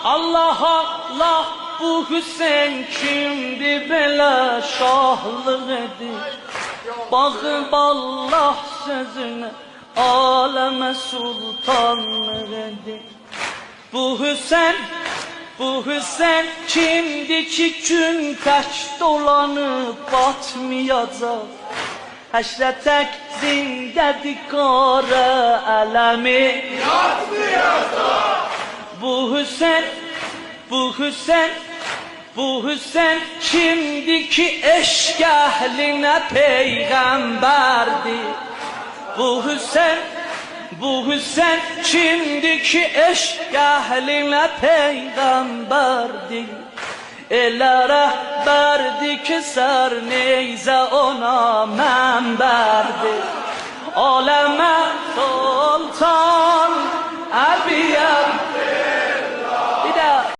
Allah Allah, bu Hüseyin kimdi belə şahlıq edir? Bağıb Allah sözünə, aləmə sultanlıq edir. Bu Hüseyin kimdi ki gün tək dolanıb batmayacaq? Həşrə tək zindədir qara ələmi yatmayacaq. Bu Hüseyin kimdi ki eşq əhlinə peyğəmbərdir? Bu Hüseyin kimdi ki eşq əhlinə peyğəmbərdir? Elə rəhbərdir ki sər neyzə ona mənbərdir. Aləmə sultan Əbiyəm